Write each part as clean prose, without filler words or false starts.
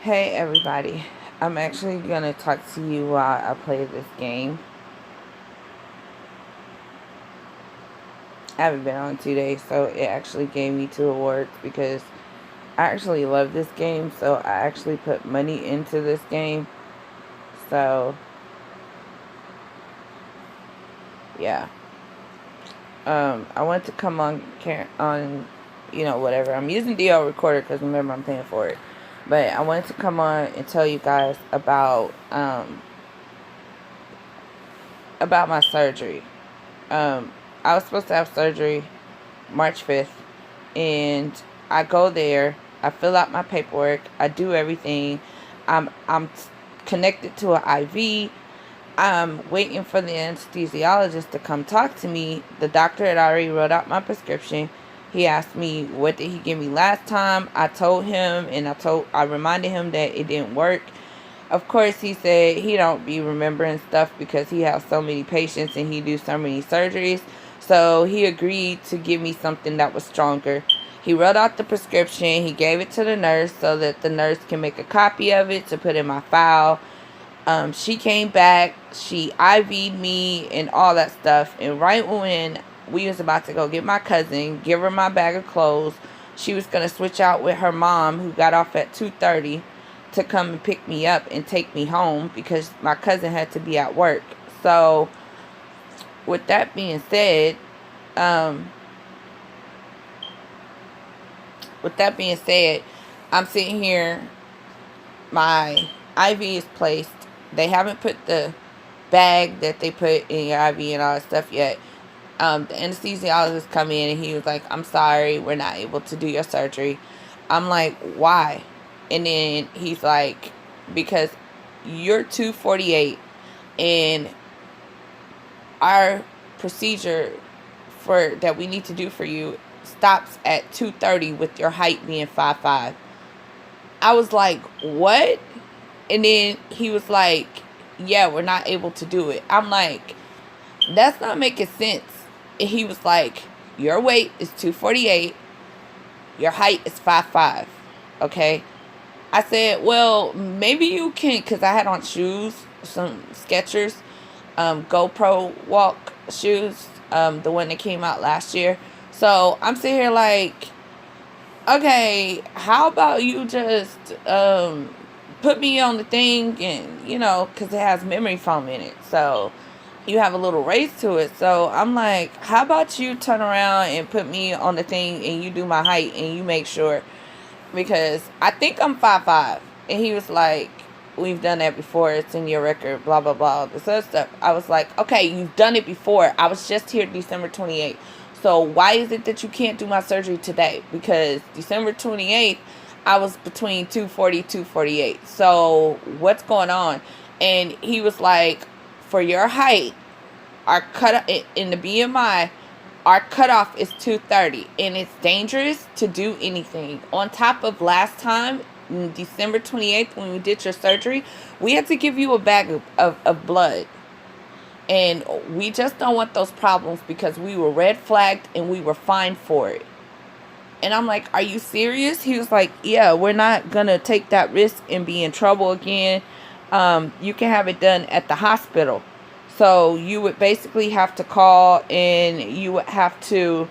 Hey everybody, I'm actually gonna talk to you while I play this game. I haven't been on 2 days, so it actually gave me 2 awards because I actually love this game, so I actually put money into this game. So, yeah. I want to come on, whatever. I'm using DL Recorder because remember I'm paying for it. But I wanted to come on and tell you guys about my surgery. I was supposed to have surgery March 5th, and I go there, I fill out my paperwork, I do everything. I'm connected to an IV. I'm waiting for the anesthesiologist to come talk to me. The doctor had already wrote out my prescription. He asked me what did he give me last time. I told him, and I reminded him that it didn't work. Of course, he said he don't be remembering stuff because he has so many patients and he do so many surgeries. So he agreed to give me something that was stronger. He wrote out the prescription. He gave it to the nurse so that the nurse can make a copy of it to put in my file. She came back. She IV'd me and all that stuff. And right when we was about to go get my cousin, give her my bag of clothes, she was going to switch out with her mom, who got off at 2:30, to come and pick me up and take me home because my cousin had to be at work. So, with that being said, um, I'm sitting here. My IV is placed. They haven't put the bag that they put in your IV and all that stuff yet. The anesthesiologist come in and he was like, "I'm sorry, we're not able to do your surgery." I'm like, "Why?" And then he's like, "Because you're 248 and our procedure for that we need to do for you stops at 2:30 with your height being 5'5". I was like, "What?" And then he was like, "Yeah, we're not able to do it." I'm like, "That's not making sense." And he was like, "Your weight is 248. Your height is 5'5". Okay. I said, "Well, maybe you can," because I had on shoes, some Skechers, GoPro walk shoes, the one that came out last year. So I'm sitting here like, okay, how about you just put me on the thing, and because it has memory foam in it, so you have a little raise to it. So I'm like, how about you turn around and put me on the thing and you do my height and you make sure, because I think I'm 5'5". And he was like, "We've done that before, it's in your record, blah blah blah, this other stuff." I was like, "Okay, you've done it before. I was just here December 28th. So why is it that you can't do my surgery today?" Because December 28th, I was between 240, 248. So what's going on? And he was like, "For your height, our cut in the BMI, our cutoff is 230, and it's dangerous to do anything. On top of last time, December 28th, when we did your surgery, we had to give you a bag of blood. And we just don't want those problems because we were red flagged and we were fined for it." And I'm like, "Are you serious?" He was like, "Yeah, we're not going to take that risk and be in trouble again. You can have it done at the hospital." So you would basically have to call and you would have to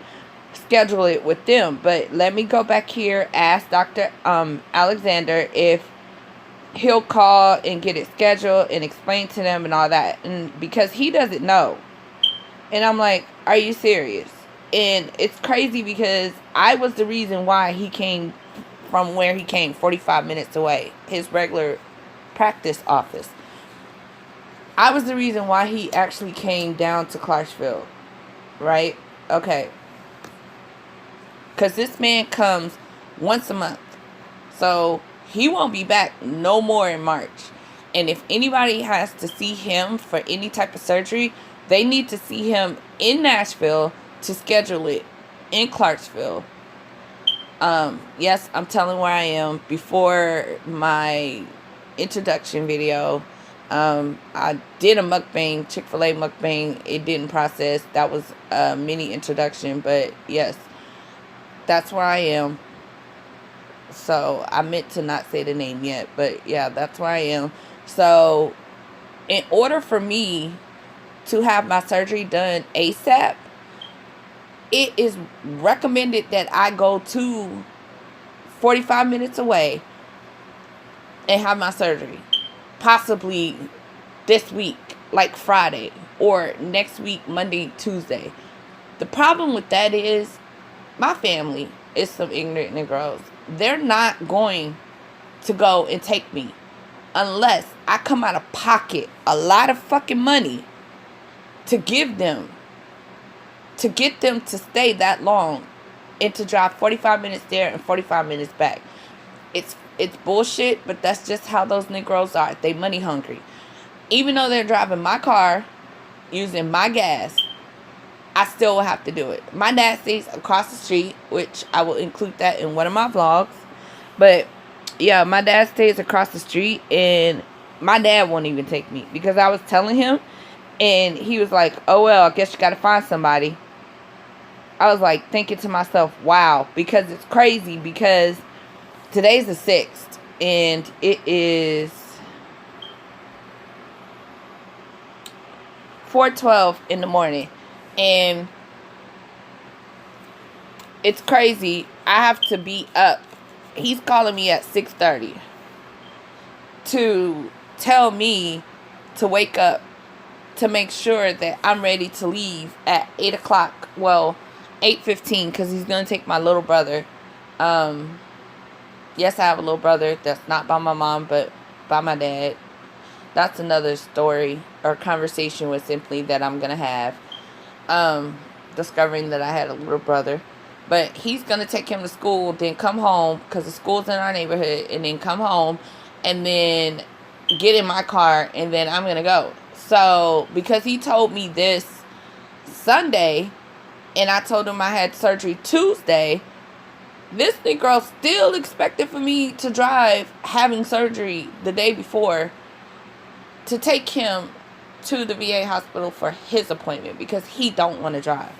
schedule it with them. But let me go back here, ask Dr. Alexander if he'll call and get it scheduled and explain to them and all that. And because he doesn't know. And I'm like, "Are you serious?" And it's crazy because I was the reason why he came from where he came, 45 minutes away, his regular practice office. I was the reason why he actually came down to Clarksville, right? Okay. Because this man comes once a month. So he won't be back no more in March. And if anybody has to see him for any type of surgery, they need to see him in Nashville to schedule it in Clarksville. Yes, I'm telling where I am. Before my introduction video, I did a mukbang, Chick-fil-A mukbang. It didn't process. That was a mini introduction, but yes, that's where I am. So I meant to not say the name yet, but yeah, that's where I am. So in order for me to have my surgery done ASAP, it is recommended that I go to 45 minutes away and have my surgery. Possibly this week, like Friday, or next week, Monday, Tuesday. The problem with that is my family is some ignorant Negroes. They're not going to go and take me unless I come out of pocket a lot of fucking money to give them, to get them to stay that long and to drive 45 minutes there and 45 minutes back. It's bullshit, but that's just how those Negroes are. They money hungry. Even though they're driving my car, using my gas, I still will have to do it. My dad stays across the street, which I will include that in one of my vlogs. But yeah, my dad stays across the street, and my dad won't even take me because I was telling him, and he was like, oh well, I guess you gotta find somebody. I was like thinking to myself, wow, because it's crazy, because today's the 6th and it is 4:12 in the morning, and it's crazy. I have to be up. He's calling me at 6:30 to tell me to wake up to make sure that I'm ready to leave at 8 o'clock. Well, 8:15, because he's going to take my little brother. Yes, I have a little brother that's not by my mom, but by my dad. That's another story or conversation with Simply that I'm going to have. Discovering that I had a little brother. But he's going to take him to school, then come home, because the school's in our neighborhood, and then come home, and then get in my car, and then I'm going to go. So, because he told me this Sunday, and I told him I had surgery Tuesday, this Negro still expected for me to drive, having surgery the day before, to take him to the VA hospital for his appointment, because he don't want to drive.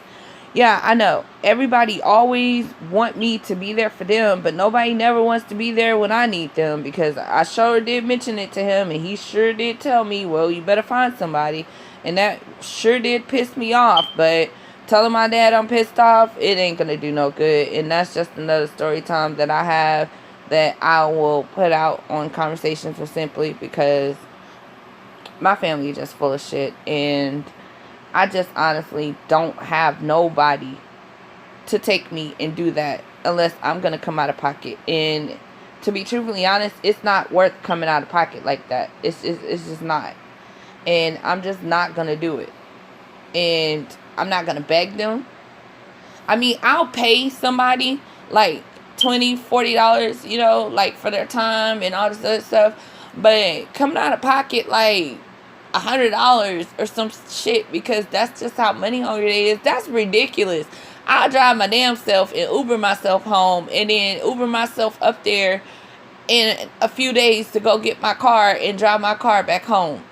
Yeah, I know. Everybody always want me to be there for them, but nobody never wants to be there when I need them, because I sure did mention it to him, and he sure did tell me, well, you better find somebody, and that sure did piss me off. But telling my dad I'm pissed off, it ain't gonna do no good, and that's just another story time that I have that I will put out on Conversations with Simply, because my family is just full of shit, and I just honestly don't have nobody to take me and do that unless I'm going to come out of pocket. And to be truthfully honest, it's not worth coming out of pocket like that. It's just not. And I'm just not going to do it. And I'm not going to beg them. I mean, I'll pay somebody like $20, $40, you know, like for their time and all this other stuff. But coming out of pocket like $100 or some shit, because that's just how money hungry it is, that's ridiculous. I'll drive my damn self and Uber myself home, and then Uber myself up there in a few days to go get my car and drive my car back home.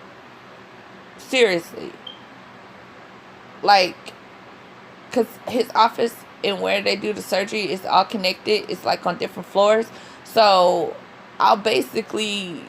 Seriously. Like, because his office and where they do the surgery is all connected. It's like on different floors. So I'll basically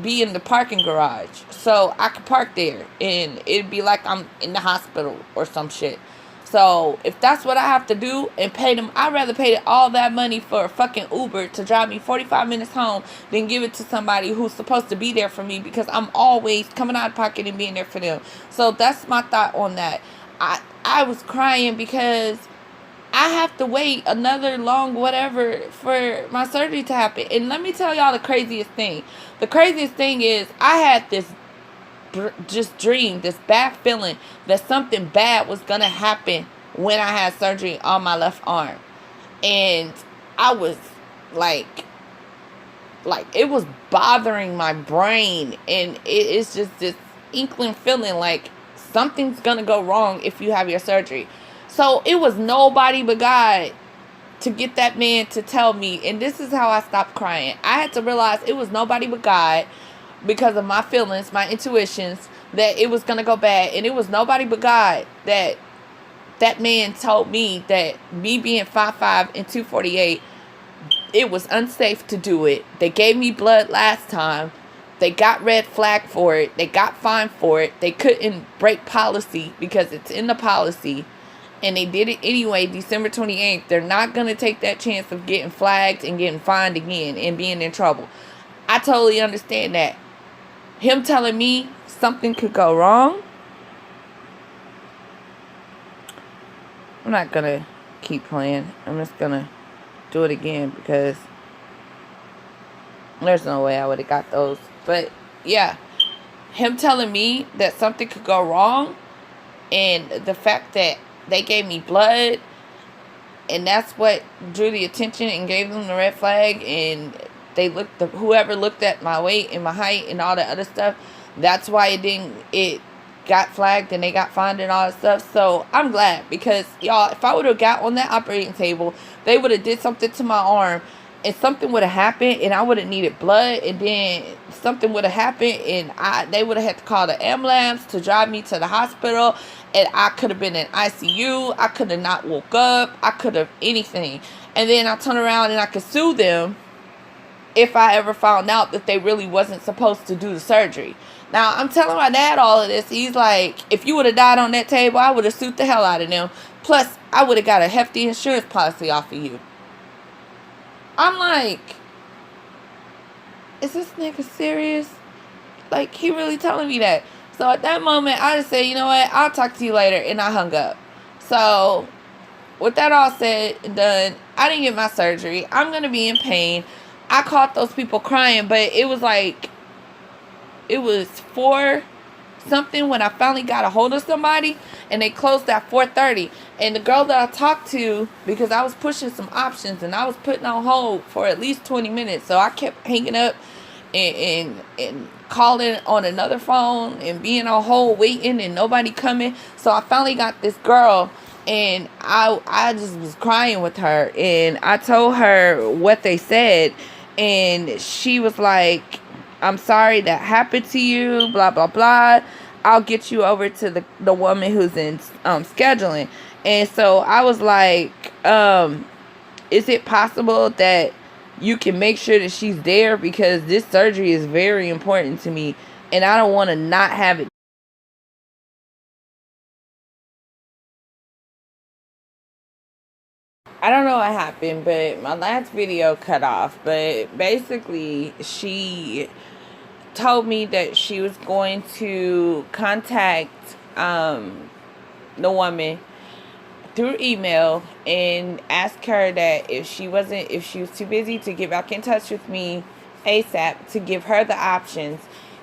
be in the parking garage, so I could park there, and it'd be like I'm in the hospital or some shit. So if that's what I have to do and pay them, I'd rather pay all that money for a fucking Uber to drive me 45 minutes home than give it to somebody who's supposed to be there for me, because I'm always coming out of pocket and being there for them. So that's my thought on that. I was crying because I have to wait another long whatever for my surgery to happen. And let me tell y'all the craziest thing. The craziest thing is I had this just dream, this bad feeling that something bad was going to happen when I had surgery on my left arm. And I was like it was bothering my brain. And it's just this inkling feeling like something's going to go wrong if you have your surgery. So it was nobody but God to get that man to tell me. And this is how I stopped crying. I had to realize it was nobody but God, because of my feelings, my intuitions, that it was going to go bad. And it was nobody but God that man told me that me being 5'5" and 248, It was unsafe to do it. They gave me blood last time. They got red flag for it. They got fined for it. They couldn't break policy because it's in the policy. And they did it anyway, December 28th. They're not going to take that chance of getting flagged and getting fined again and being in trouble. I totally understand that. Him telling me something could go wrong, I'm not going to keep playing. I'm just going to do it again because there's no way I would have got those. But yeah, him telling me that something could go wrong, and the fact that they gave me blood, and that's what drew the attention and gave them the red flag, and they whoever looked at my weight and my height and all that other stuff, that's why it got flagged and they got fined and all that stuff. So I'm glad, because y'all, if I would have got on that operating table, they would have did something to my arm and something would have happened and I would have needed blood, and then something would have happened and they would have had to call the ambulance to drive me to the hospital, and I could have been in ICU. I could have not woke up. I could have anything. And then I turn around and I could sue them if I ever found out that they really wasn't supposed to do the surgery. Now, I'm telling my dad all of this. He's like, if you would have died on that table, I would have sued the hell out of them. Plus, I would have got a hefty insurance policy off of you. I'm like, is this nigga serious? Like, he really telling me that? So at that moment, I just said, you know what? I'll talk to you later. And I hung up. So with that all said and done, I didn't get my surgery. I'm going to be in pain. I caught those people crying, but it was like, it was 4 something when I finally got a hold of somebody, and they closed at 4:30. And the girl that I talked to, because I was pushing some options and I was putting on hold for at least 20 minutes, so I kept hanging up and calling on another phone and being on hold waiting and nobody coming. So I finally got this girl, and I just was crying with her, and I told her what they said, and she was like, I'm sorry that happened to you, blah, blah, blah. I'll get you over to the woman who's in scheduling. And so I was like, is it possible that you can make sure that she's there? Because this surgery is very important to me, and I don't want to not have it. I don't know what happened, but my last video cut off. But basically, she told me that she was going to contact the woman through email and ask her that if she was too busy to get back in touch with me ASAP, to give her the options.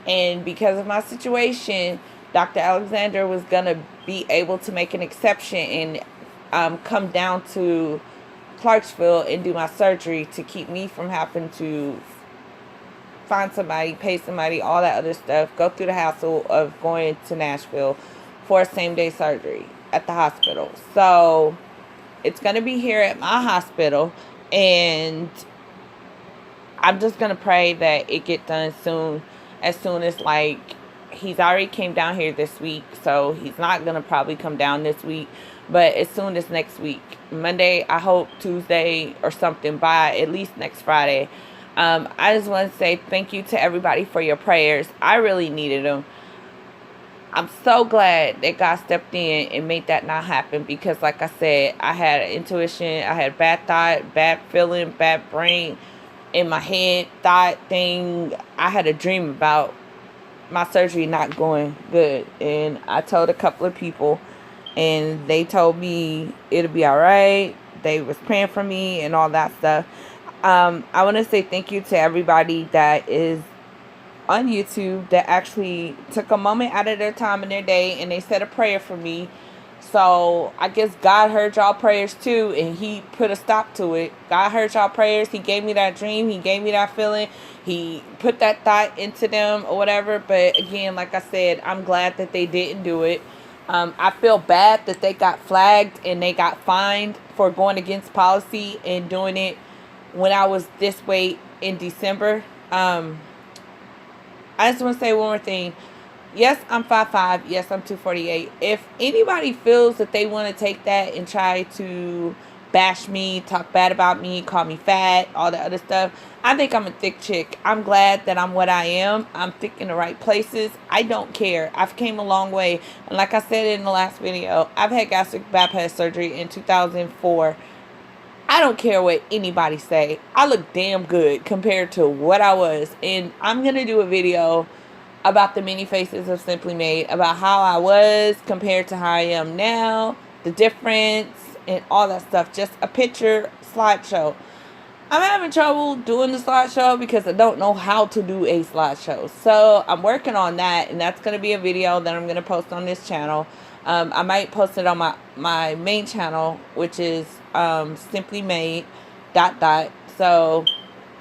And because of my situation, Dr. Alexander was gonna be able to make an exception and come down to Clarksville and do my surgery to keep me from having to find somebody, pay somebody, all that other stuff, go through the hassle of going to Nashville for a same-day surgery at the hospital. So it's going to be here at my hospital, and I'm just going to pray that it get done soon, as soon as, like, he's already came down here this week, so he's not going to probably come down this week, but as soon as next week, Monday, I hope Tuesday or something, by at least next Friday. I just want to say thank you to everybody for your prayers. I really needed them. I'm so glad that God stepped in and made that not happen, because like I said, I had intuition, I had bad thought, bad feeling, bad brain in my head, thought thing. I had a dream about my surgery not going good, and I told a couple of people, and they told me it'll be all right. They was praying for me and all that stuff. I want to say thank you to everybody that is on YouTube that actually took a moment out of their time in their day and they said a prayer for me. So I guess God heard y'all prayers too, and he put a stop to it. God heard y'all prayers. He gave me that dream. He gave me that feeling. He put that thought into them or whatever. But again, like I said, I'm glad that they didn't do it. I feel bad that they got flagged and they got fined for going against policy and doing it when I was this weight in December. I just want to say one more thing. Yes, I'm 5'5". Yes, I'm 248. If anybody feels that they want to take that and try to bash me, talk bad about me, call me fat, all that other stuff. I think I'm a thick chick. I'm glad that I'm what I am. I'm thick in the right places. I don't care. I've came a long way. And like I said in the last video, I've had gastric bypass surgery in 2004. I don't care what anybody say. I look damn good compared to what I was. And I'm going to do a video about the many faces of Simply Made, about how I was compared to how I am now, the difference, and all that stuff. Just a picture slideshow. I'm having trouble doing the slideshow because I don't know how to do a slideshow. So I'm working on that, and that's going to be a video that I'm going to post on this channel. I might post it on my main channel, which is Simply Made ... So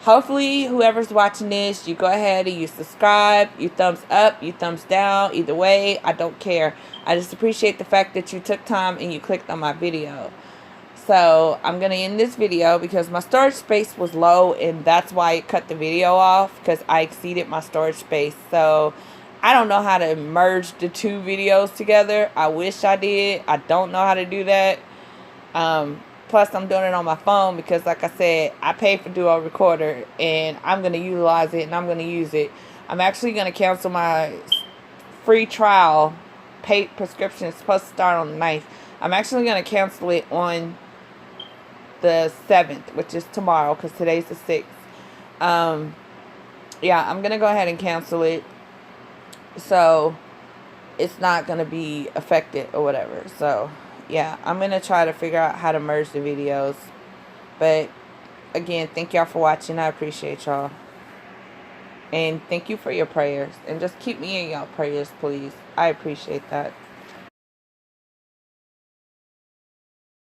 hopefully whoever's watching this, you go ahead and you subscribe, you thumbs up, you thumbs down. Either way, I don't care. I just appreciate the fact that you took time and you clicked on my video. So I'm going to end this video because my storage space was low, and that's why I cut the video off, because I exceeded my storage space. So I don't know how to merge the two videos together. I wish I did. I don't know how to do that. Plus, I'm doing it on my phone because, like I said, I paid for Duo Recorder, and I'm going to utilize it, and I'm going to use it. I'm actually going to cancel my free trial. Paid prescription is supposed to start on the 9th. I'm actually going to cancel it on the 7th, which is tomorrow, because today's the 6th. Yeah, I'm going to go ahead and cancel it, so it's not going to be affected or whatever. So yeah, I'm going to try to figure out how to merge the videos. But again, thank y'all for watching. I appreciate y'all. And thank you for your prayers. And just keep me in y'all prayers, please. I appreciate that.